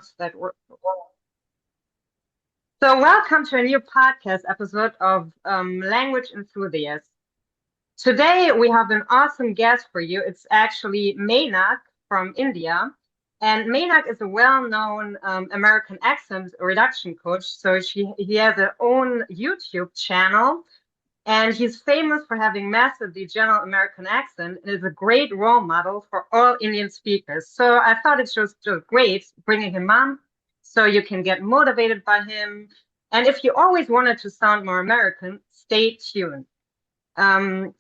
that were. So, welcome to a new podcast episode of Language Enthusiasts. Today, we have an awesome guest for you. It's actually Mainak from India. And Mainak is a well-known American accent reduction coach. So he has her own YouTube channel, and he's famous for having mastered the general American accent and is a great role model for all Indian speakers. So I thought it was just great bringing him on so you can get motivated by him. And if you always wanted to sound more American, stay tuned. Um,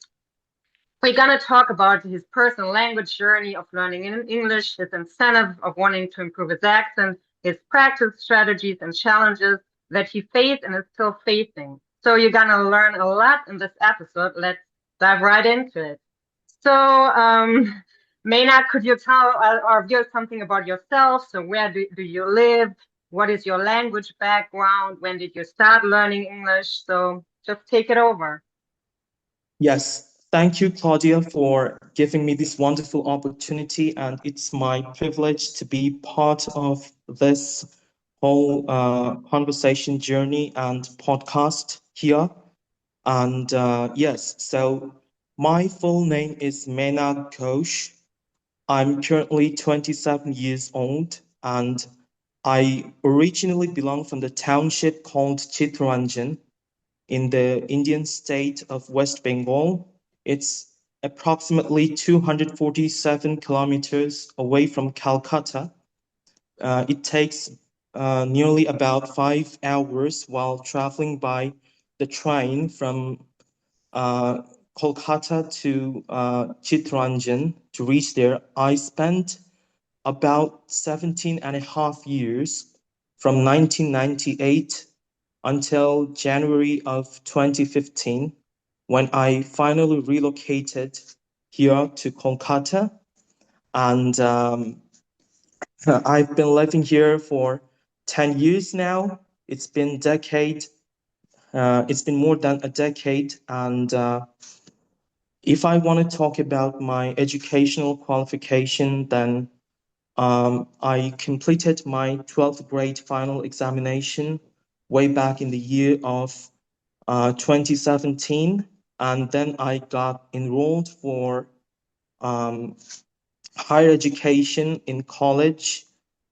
we're going to talk about his personal language journey of learning in English, his incentive of wanting to improve his accent, his practice strategies and challenges that he faced and is still facing. So you're going to learn a lot in this episode. Let's dive right into it. So, Maynard, could you tell our viewers something about yourself? So where do you live? What is your language background? When did you start learning English? So just take it over. Yes, thank you, Claudia, for giving me this wonderful opportunity. And it's my privilege to be part of this whole conversation journey and podcast here. And yes, so my full name is Mainak Ghosh. I'm currently 27 years old, and I originally belong from the township called Chittaranjan in the Indian state of West Bengal. It's approximately 247 kilometers away from Calcutta. It takes nearly about 5 hours while traveling by the train from uh, Kolkata to Chittranjan to reach there. I spent about 17 and a half years from 1998 until January of 2015 when I finally relocated here to Kolkata. And I've been living here for 10 years now. It's been more than a decade. And if I want to talk about my educational qualification, then I completed my 12th grade final examination way back in the year of 2017. And then I got enrolled for um, higher education in college.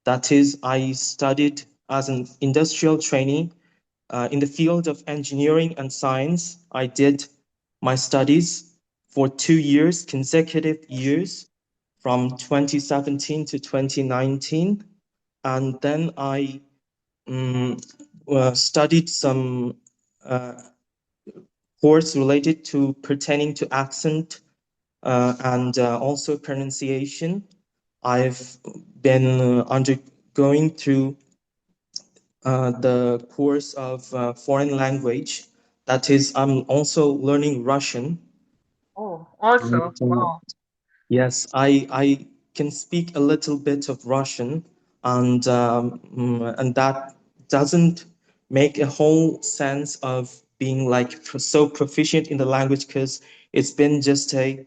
That is, I studied as an industrial trainee in the field of engineering and science. I did my studies for 2 years, consecutive years, from 2017 to 2019. And then I studied some uh, course related to pertaining to accent and also pronunciation. I've been undergoing through the course of foreign language. That is, I'm also learning Russian. Oh, And, also, wow. yes, I can speak a little bit of Russian, and that doesn't make a whole sense of being like so proficient in the language because it's been just a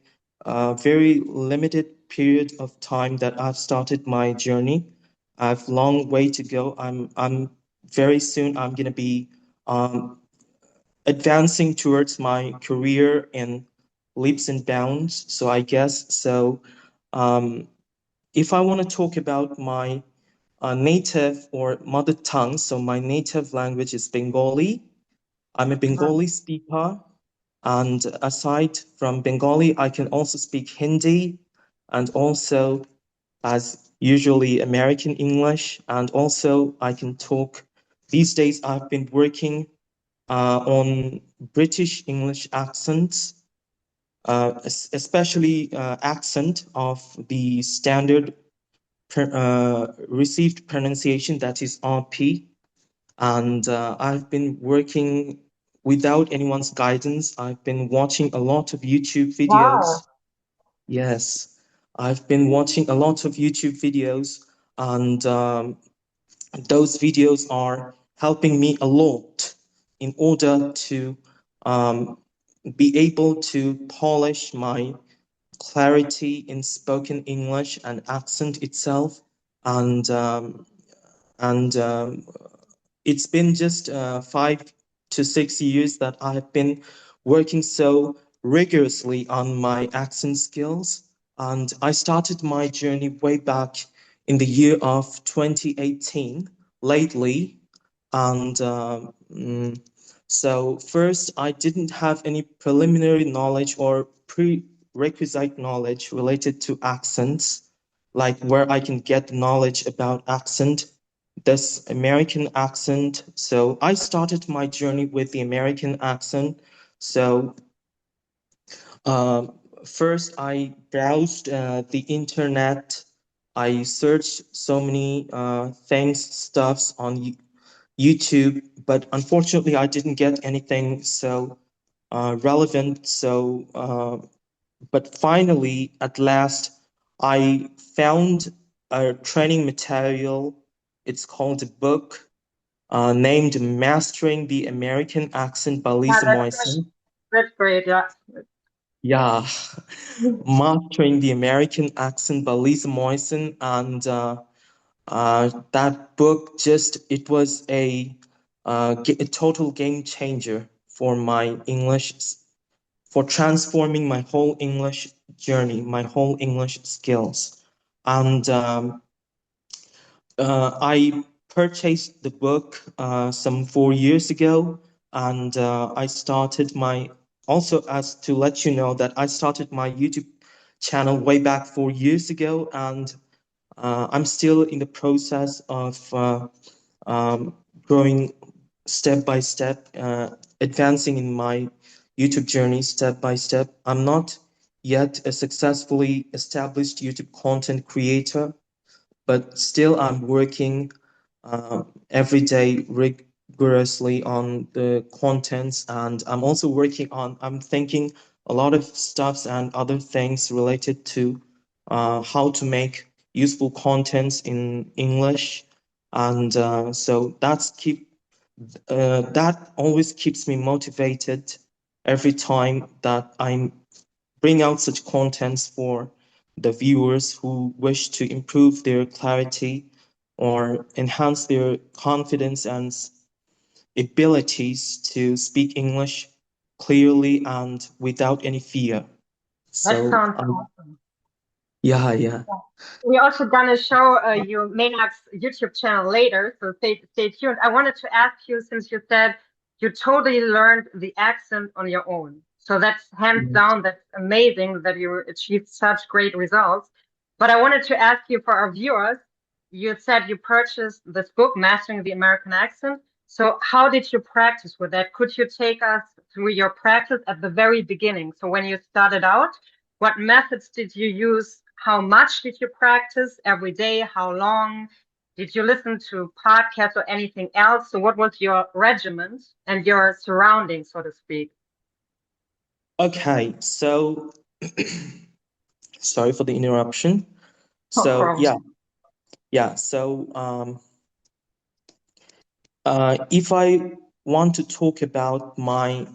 very limited period of time that I've started my journey. I've long way to go. I'm very soon I'm gonna be um, advancing towards my career in leaps and bounds. So I guess so. Um, if I want to talk about my native or mother tongue, so my native language is Bengali. I'm a Bengali speaker, and aside from Bengali, I can also speak Hindi, and also as usually American English, and also I can talk. These days, I've been working on British English accents, especially accent of the standard received pronunciation, that is RP. And I've been working without anyone's guidance. I've been watching a lot of YouTube Wow. videos. Yes, I've been watching a lot of YouTube videos, and those videos are helping me a lot in order to um, be able to polish my clarity in spoken English and accent itself. And and it's been just 5 to 6 years that I have been working so rigorously on my accent skills. And I started my journey way back in the year of 2018, lately. And so, first, I didn't have any preliminary knowledge or prerequisite knowledge related to accents, like where I can get knowledge about accent, this American accent. So I started my journey with the American accent. So uh, first, I browsed the internet. I searched so many things, stuffs on YouTube, but unfortunately, I didn't get anything so relevant. But finally, at last, I found a training material. It's called a book named Mastering the American Accent by Yeah, Lisa Moisen. that's great. Yeah. Yeah, Mastering the American Accent by Lisa Moisen. And that book just, it was a total game changer for my English, for transforming my whole English journey, my whole English skills. And I purchased the book some 4 years ago, and I started my, also as to let you know that I started my YouTube channel way back 4 years ago, and I'm still in the process of growing step by step, advancing in my YouTube journey step by step. I'm not yet a successfully established YouTube content creator, but still I'm working every day rigorously on the contents, and I'm also working on, I'm thinking a lot of stuffs and other things related to how to make useful contents in English. And so that always keeps me motivated every time that I bring out such contents for the viewers who wish to improve their clarity or enhance their confidence and abilities to speak English clearly and without any fear. That So, sounds awesome. yeah, yeah. We're also gonna show you Mainak's YouTube channel later, so stay tuned. I wanted to ask you, since you said you totally learned the accent on your own. So that's hands down, that's amazing that you achieved such great results. But I wanted to ask you, for our viewers, you said you purchased this book, Mastering the American Accent. So how did you practice with that? Could you take us through your practice at the very beginning? So when you started out, what methods did you use? How much did you practice every day? How long? Did you listen to podcasts or anything else? So what was your regiment and your surroundings, so to speak? Okay, so sorry for the interruption. No So, problem. yeah, yeah. So, if I want to talk about my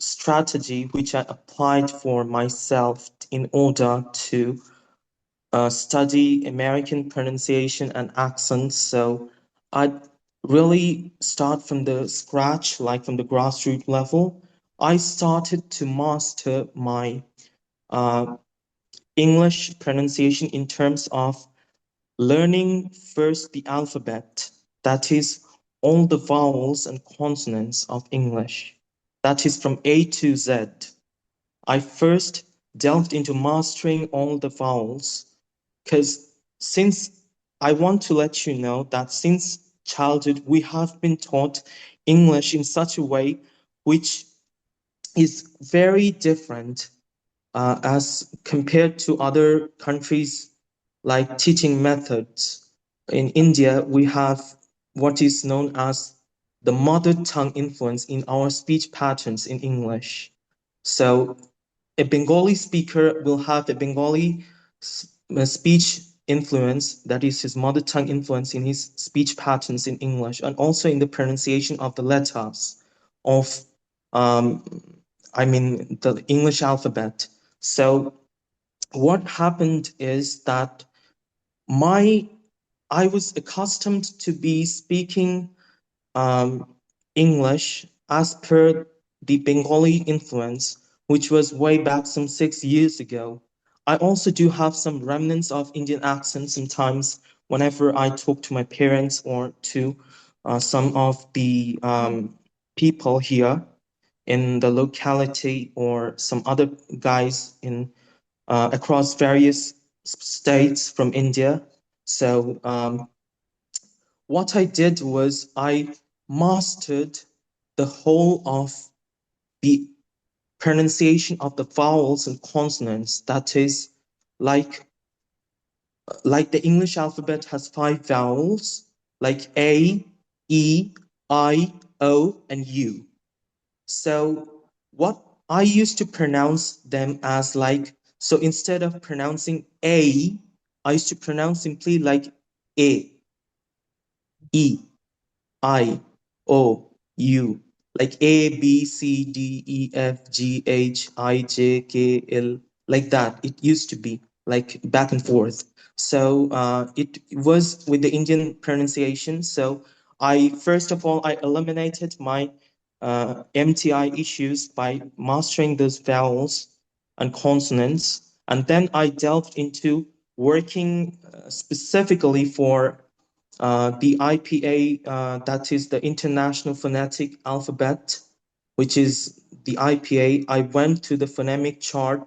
strategy, which I applied for myself in order to study American pronunciation and accents, so I really start from the scratch, like from the grassroots level. I started to master my uh, English pronunciation in terms of learning first the alphabet, that is, all the vowels and consonants of English, that is from A to Z. I first delved into mastering all the vowels because since I want to let you know that since childhood we have been taught English in such a way which is very different as compared to other countries like teaching methods. In India, we have what is known as the mother tongue influence in our speech patterns in English. So a Bengali speaker will have a Bengali speech influence, that is his mother tongue influence in his speech patterns in English, and also in the pronunciation of the letters of, um, I mean, the English alphabet. So what happened is that my I was accustomed to be speaking um, English as per the Bengali influence, which was way back some 6 years ago. I also do have some remnants of Indian accent sometimes whenever I talk to my parents or to some of the people here in the locality or some other guys in across various states from India. So what I did was I mastered the whole of the pronunciation of the vowels and consonants. That is, like like the English alphabet has five vowels, like A, E, I, O, and U. So what I used to pronounce them as like, so instead of pronouncing A, I used to pronounce simply like A, E, I, O, U, like A, B, C, D, E, F, G, H, I, J, K, L, like that. It used to be like back and forth. So it was with the Indian pronunciation. So I, first of all, I eliminated my MTI issues by mastering those vowels and consonants. And then I delved into working specifically for the IPA, that is the International Phonetic Alphabet, which is the IPA. I went to the phonemic chart.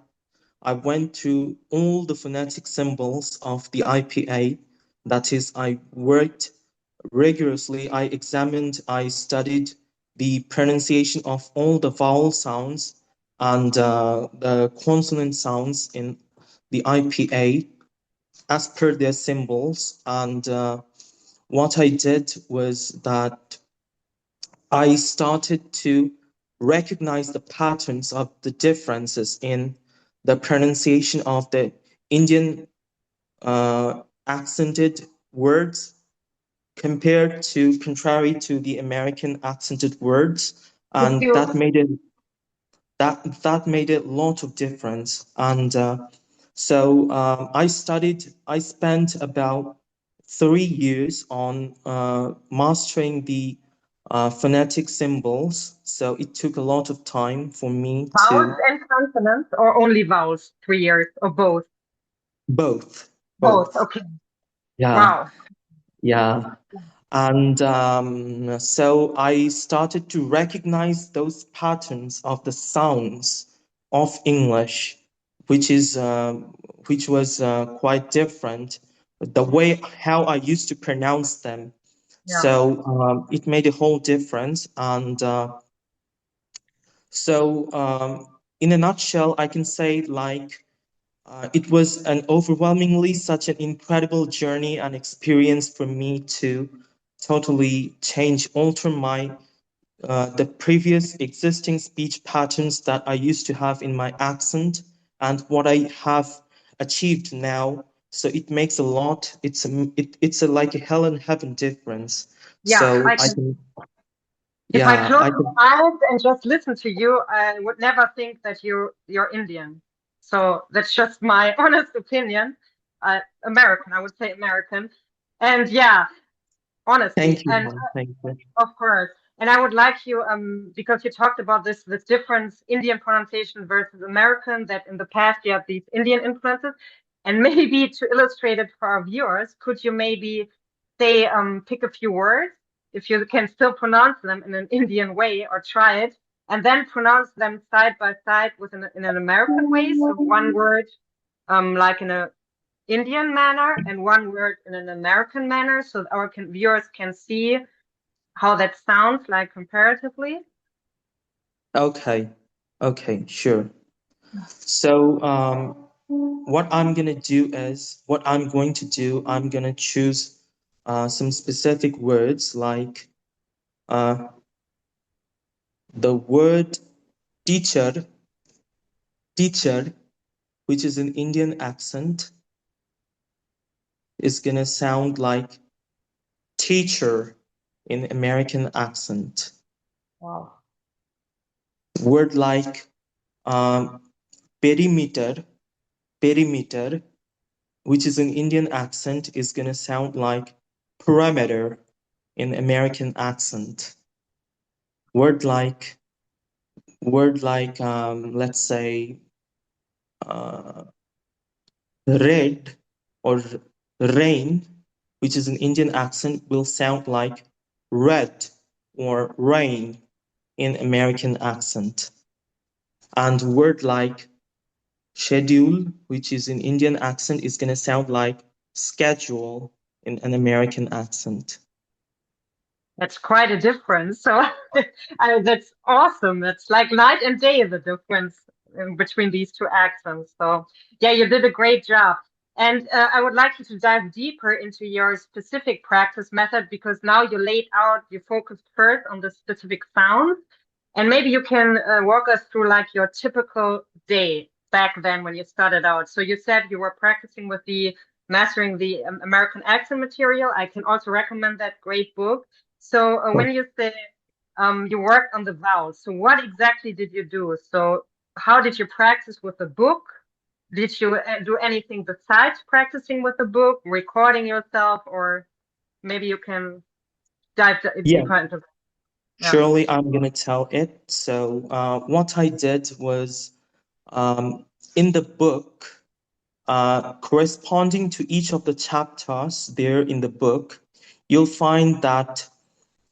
I went through all the phonetic symbols of the IPA. That is, I worked rigorously. I examined, I studied the pronunciation of all the vowel sounds and the consonant sounds in the IPA as per their symbols. And what I did was that I started to recognize the patterns of the differences in the pronunciation of the Indian accented words compared to contrary to the American accented words, Would and you, that made a lot of difference. And so I spent about 3 years on mastering the phonetic symbols. So it took a lot of time for me vowels to and consonants, or only vowels? 3 years, or both? both, Both. both. Okay. Yeah, Wow. yeah. And so I started to recognize those patterns of the sounds of English, which is which was quite different. The way how I used to pronounce them. Yeah. So it made a whole difference. And so in a nutshell, I can say like it was an overwhelmingly such an incredible journey and experience for me to totally change, alter my the previous existing speech patterns that I used to have in my accent and what I have achieved now. So it makes a lot. It's a like a hell and heaven difference. Yeah. So I I can. can If I yeah close I my can eyes and just listen to you, I would never think that you're Indian. So that's just my honest opinion. American, I would say American. And yeah, honestly, thank you, and man. Thank you. of course. And I would like you, because you talked about this difference, Indian pronunciation versus American, that in the past you had these Indian influences. And maybe to illustrate it for our viewers, could you maybe say, pick a few words, if you can still pronounce them in an Indian way, or try it, and then pronounce them side by side in an American way. So one word, like in a Indian manner, and one word in an American manner, so our viewers can see how that sounds like comparatively. Okay, okay, sure. So what I'm going to do, I'm gonna choose some specific words like uh, the word teacher, teacher, which is an Indian accent, is gonna sound like teacher in American accent. Wow. Word like um, perimeter, perimeter, which is an Indian accent, is gonna sound like perimeter in American accent. Word like let's say uh, red or rain, which is an Indian accent, will sound like red or rain in American accent. And word like schedule, which is an Indian accent, is going to sound like schedule in an American accent. That's quite a difference. So that's awesome. That's like night and day, the difference between these two accents. So yeah, you did a great job. And I would like you to dive deeper into your specific practice method because now you laid out, you focused first on the specific sounds. And maybe you can walk us through like your typical day back then when you started out. So you said you were practicing with the Mastering the American Accent material. I can also recommend that great book. So when you say you worked on the vowels, so what exactly did you do? So how did you practice with the book? Did you do anything besides practicing with the book, recording yourself, or maybe you can dive Yeah, deeper into that? Yeah. surely I'm going to tell it. So, what I did was in the book, corresponding to each of the chapters there in the book, you'll find that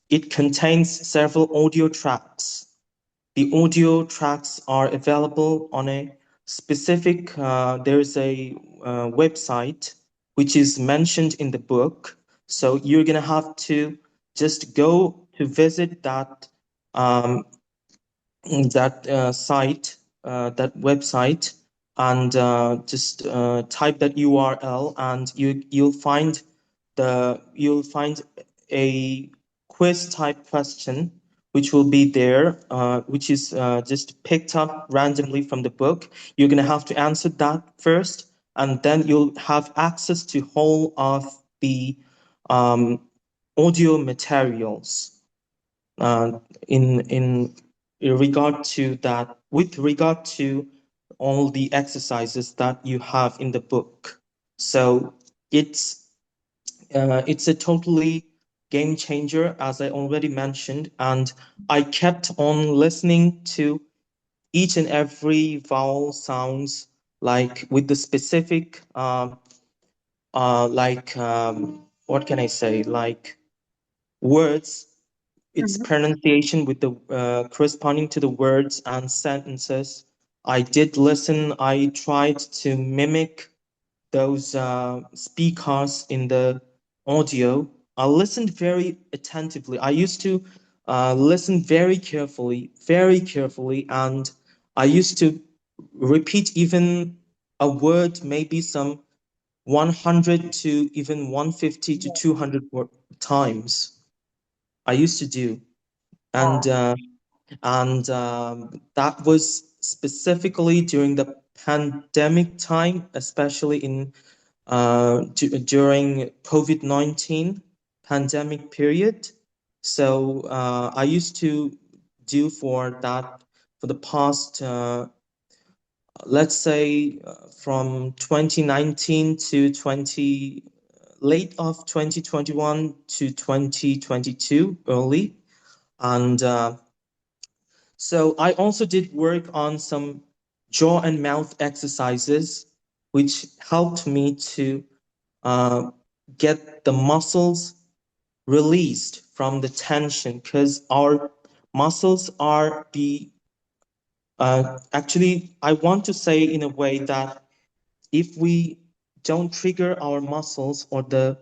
it contains several audio tracks. The audio tracks are available on a specific, there's a website which is mentioned in the book. So you're going to have to just go to visit um, that site, that website, and just type that URL, and you'll find a quiz type question which will be there, which is just picked up randomly from the book. You're gonna have to answer that first, and then you'll have access to whole of the um, audio materials uh, in regard to that, with regard to all the exercises that you have in the book. So it's it's a totally game changer, as I already mentioned, and I kept on listening to each and every vowel sounds, like with the specific what can I say, like words, its Mhm. pronunciation with the corresponding to the words and sentences. I did listen. I tried to mimic those speakers in the audio. I listened very attentively. I used to listen very carefully, and I used to repeat even a word, maybe some 100 to even 150 to 200 times. I used to do, and Wow. that was specifically during the pandemic time, especially in during COVID-19 pandemic period. So I used to do for that for the past, let's say, from 2019 to 20 late of 2021 to 2022 early, and so I also did work on some jaw and mouth exercises, which helped me to uh, get the muscles released from the tension, because our muscles are the actually, I want to say in a way that if we don't trigger our muscles or the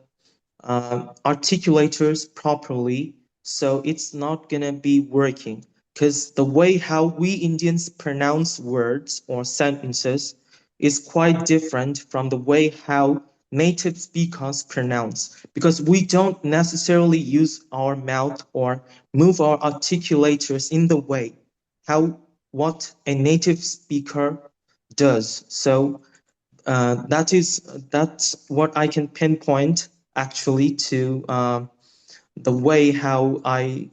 articulators properly, so it's not gonna be working. Because the way how we Indians pronounce words or sentences is quite different from the way how native speakers pronounce. Because we don't necessarily use our mouth or move our articulators in the way how what a native speaker does. So that's what I can pinpoint actually to the way how I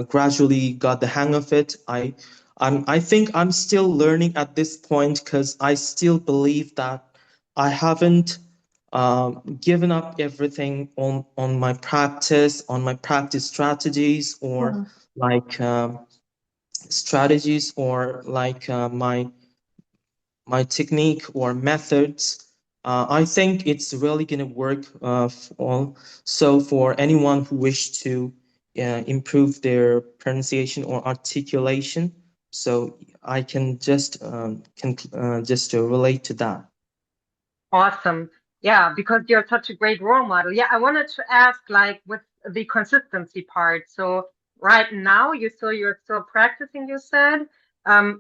gradually got the hang of it. I think I'm still learning at this point, because I still believe that I haven't. given up everything on my practice, on my practice strategies, or like strategies, or like my technique or methods. I think it's really going to work for so for anyone who wish to improve their pronunciation or articulation. So I can just relate to that. Awesome. Yeah, because you're such a great role model. Yeah, I wanted to ask, like, with the consistency part. So right now, you're still practicing, you said.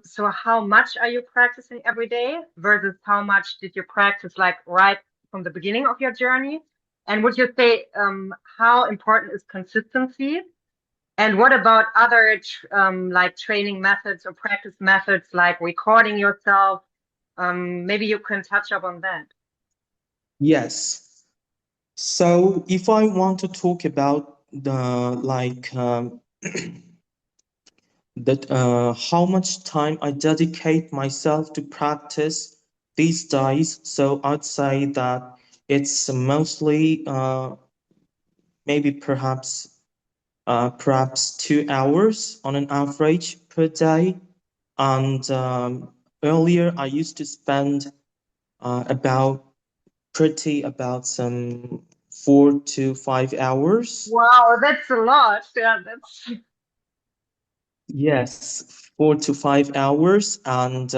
So how much are you practicing every day versus how much did you practice, like, right from the beginning of your journey? And would you say, how important is consistency? And what about other like training methods or practice methods, like recording yourself? Maybe you can touch up on that. Yes. So if I want to talk about the like that how much time I dedicate myself to practice these days, so I'd say that it's mostly maybe perhaps 2 hours on an average per day. And earlier I used to spend about about some 4 to 5 hours. Wow, that's a lot. Yeah, that's Yes, 4 to 5 hours. And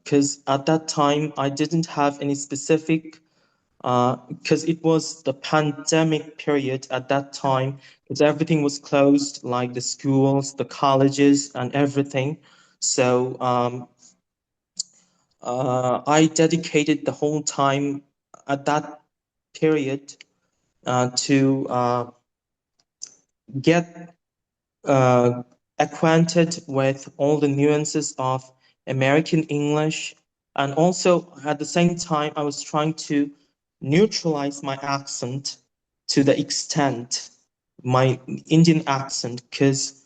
because at that time I didn't have any specific, because it was the pandemic period at that time, because everything was closed, like the schools, the colleges, and everything. So I dedicated the whole time at that period to get uh, acquainted with all the nuances of American English. And also at the same time, I was trying to neutralize my accent to the extent my Indian accent, because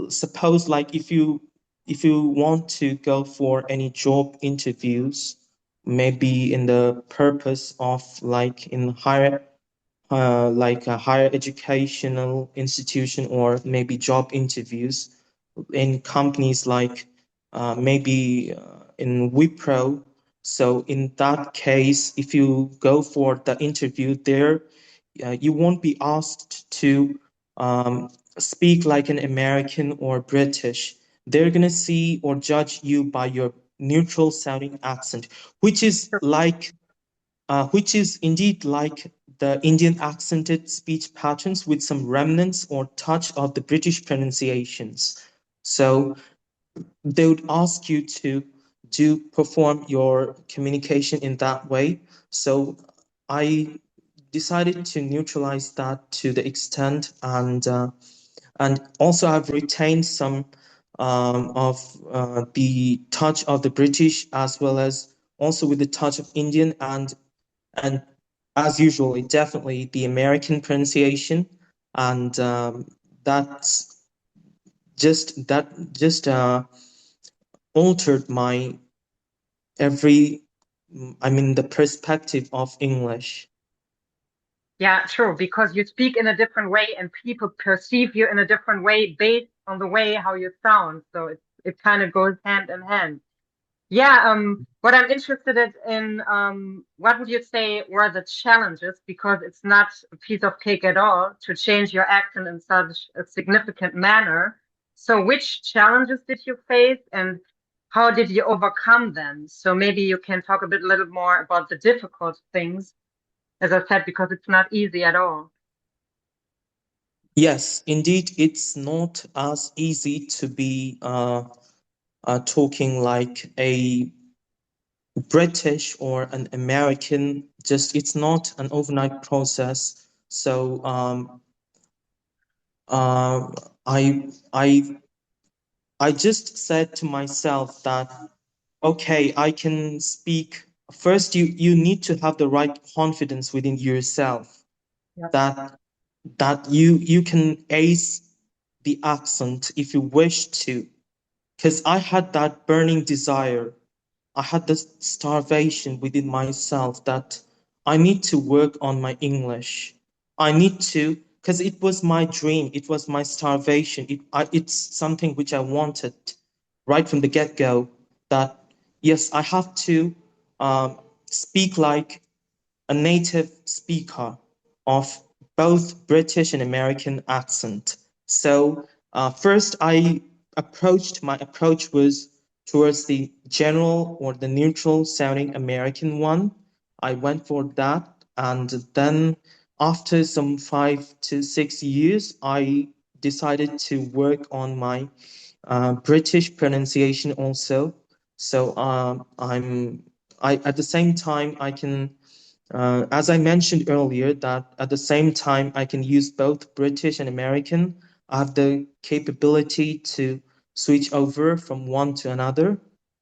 suppose like if you want to go for any job interviews, maybe in the purpose of like in higher like a higher educational institution, or maybe job interviews in companies like maybe in Wipro. So in that case, if you go for the interview there, you won't be asked to um, speak like an American or British. They're gonna see or judge you by your neutral sounding accent, which is like which is indeed like the Indian accented speech patterns with some remnants or touch of the British pronunciations. So they would ask you to do perform your communication in that way. So I decided to neutralize that to the extent, and also I've retained some of the touch of the British, as well as also with the touch of Indian, and as usual, definitely the American pronunciation, and that's that just altered my every, I mean, the perspective of English. yeah, true, because you speak in a different way and people perceive you in a different way based on the way how you sound. So it kind of goes hand in hand. Yeah, what I'm interested in, what would you say were the challenges? Because it's not a piece of cake at all to change your accent in such a significant manner. So, which challenges did you face and how did you overcome them? So, maybe you can talk a little more about the difficult things, as I said, because it's not easy at all. Yes, indeed, it's not as easy to be talking like a British or an American. Just it's not an overnight process. So uh, I I I just said to myself that okay, I can speak. First, you need to have the right confidence within yourself Yep. that you can ace the accent if you wish to. Because I had that burning desire, I had this starvation within myself that I need to work on my English. I need to, because it was my dream, it was my starvation. It's something which I wanted right from the get go. That yes, I have to speak like a native speaker of both British and American accent. So first, my approach was towards the general or the neutral sounding American one. I went for that, and then after some 5 to 6 years, I decided to work on my British pronunciation also. So I at the same time I can as I mentioned earlier, that at the same time I can use both British and American. I have the capability to switch over from one to another.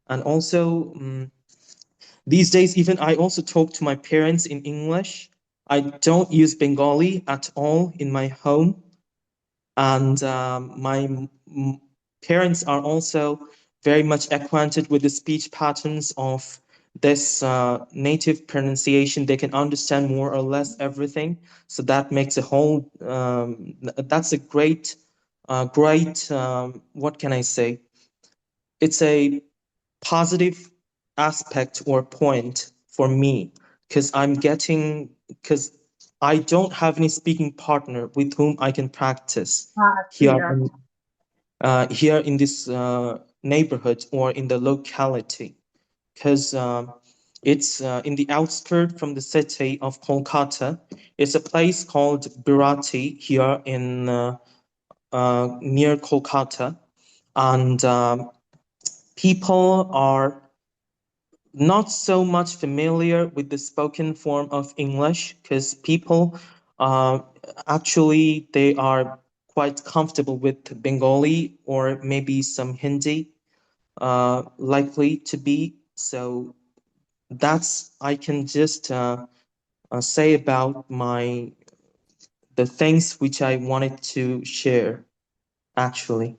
And also, these days, even I also talk to my parents in English. I don't use Bengali at all in my home, and my parents are also very much acquainted with the speech patterns of this native pronunciation. They can understand more or less everything, so that makes a whole that's a great what can I say, it's a positive aspect or point for me, because I don't have any speaking partner with whom I can practice Ah, I see. here Yes. here in this neighborhood or in the locality, because it's in the outskirts from the city of Kolkata. It's a place called Birati here in near Kolkata, and people are not so much familiar with the spoken form of English, because people uh, actually they are quite comfortable with Bengali or maybe some Hindi, likely to be. So that's I can just say about my the things which I wanted to share actually.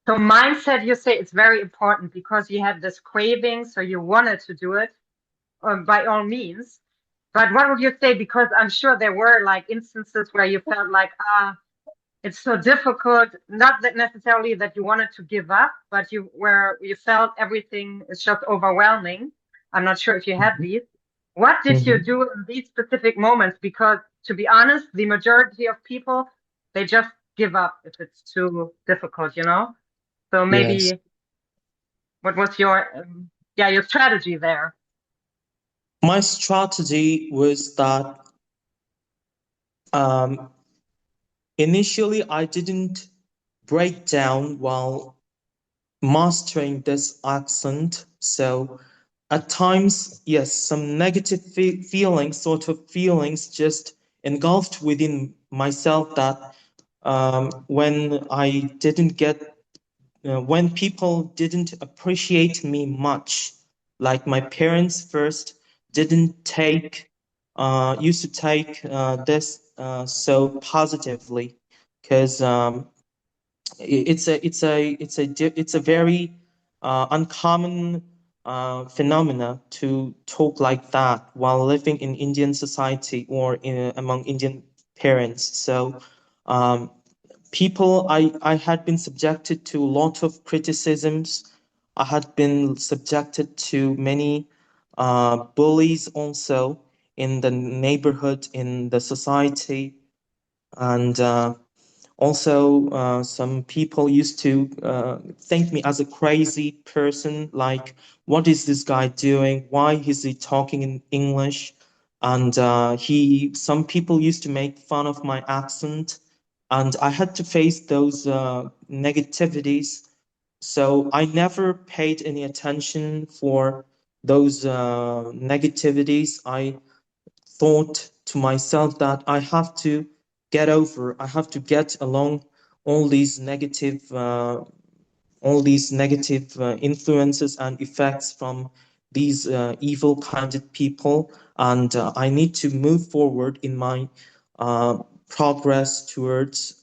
So mindset, you say it's very important because you had this craving, so you wanted to do it by all means. But what would you say? Because I'm sure there were like instances where you felt like, it's so difficult. Not that necessarily that you wanted to give up, but you felt everything is just overwhelming. I'm not sure if you had these. What did you Mhm. do in these specific moments? Because to be honest, the majority of people, they just give up if it's too difficult, you know? So Yes. maybe what was your yeah, your strategy there? My strategy was that um, initially I didn't break down while mastering this accent. So at times, yes, some negative feelings, sort of feelings, just engulfed within myself that when I didn't get, when people didn't appreciate me much, like my parents first didn't take, used to take this so positively, because it's a very uncommon phenomena to talk like that while living in Indian society or among Indian parents. So um, I had been subjected to a lot of criticisms. I had been subjected to many bullies also in the neighborhood, in the society, and also, some people used to think me as a crazy person, like, what is this guy doing? Why is he talking in English? And some people used to make fun of my accent, and I had to face those negativities. So I never paid any attention for those negativities. I thought to myself that I have to I have to get along all these negative influences and effects from these evil kinded people, and I need to move forward in my uh, progress towards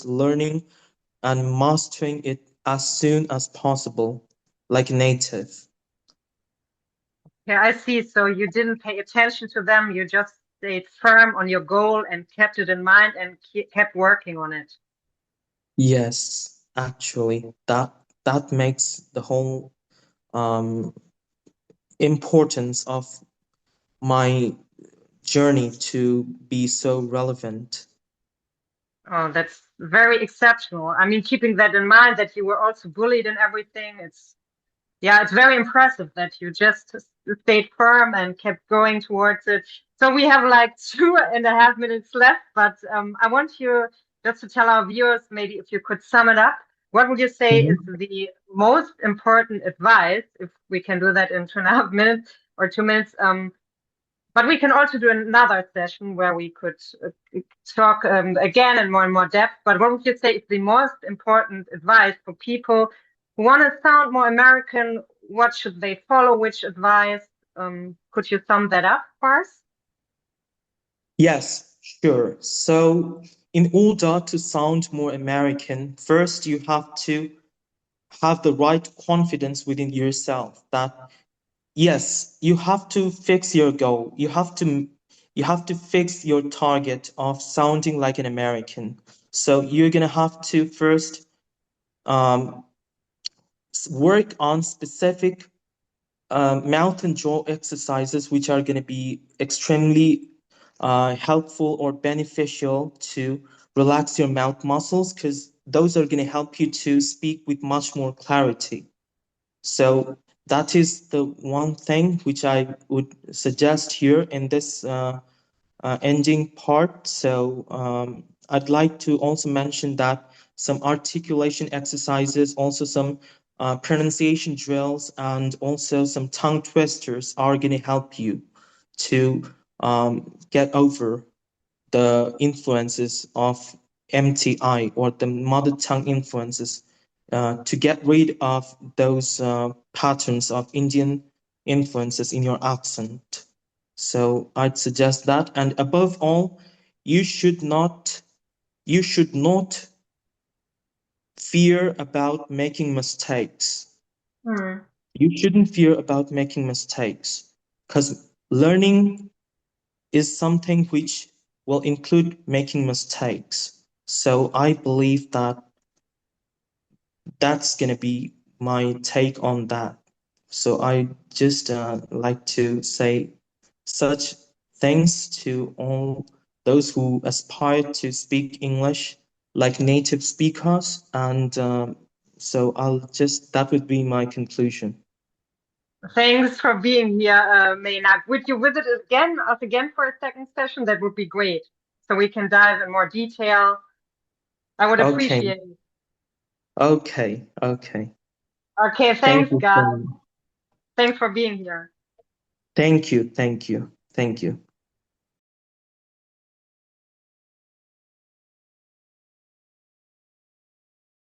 learning and mastering it as soon as possible, like native. Yeah, I see. So you didn't pay attention to them. You just stayed firm on your goal and kept it in mind and kept working on it. Yes, actually, that makes the whole um, importance of my journey to be so relevant. Oh, that's very exceptional. I mean, keeping that in mind that you were also bullied and everything, yeah, it's very impressive that you just stayed firm and kept going towards it. So we have like 2.5 minutes left, but I want you just to tell our viewers, maybe if you could sum it up, what would you say is Mhm. the most important advice, if we can do that in 2.5 minutes or 2 minutes? But we can also do another session where we could talk again in more and more depth. But what would you say is the most important advice for people who want to sound more American? What should they follow? Which advice? Could you sum that up for us? Yes, sure. So, in order to sound more American, first you have to have the right confidence within yourself that yes, you have to fix your goal. You have to fix your target of sounding like an American. So you're gonna have to first um, work on specific mouth and jaw exercises, which are going to be extremely helpful or beneficial to relax your mouth muscles, because those are going to help you to speak with much more clarity. So that is the one thing which I would suggest here in this ending part. So I'd like to also mention that some articulation exercises, also some pronunciation drills, and also some tongue twisters are going to help you to get over the influences of MTI or the mother tongue influences, to get rid of those patterns of Indian influences in your accent. So I'd suggest that. And above all, you should not you should not fear about making mistakes. Hmm. You shouldn't fear about making mistakes, because learning is something which will include making mistakes. So I believe that that's going to be my take on that. So I just like to say such things to all those who aspire to speak English like native speakers. And so that would be my conclusion. Thanks for being here, Mainak. Would you visit us again for a second session? That would be great. So we can dive in more detail. I would Okay, appreciate it. okay. Okay, Thank thanks, you guys. so much. Thanks for being here. Thank you.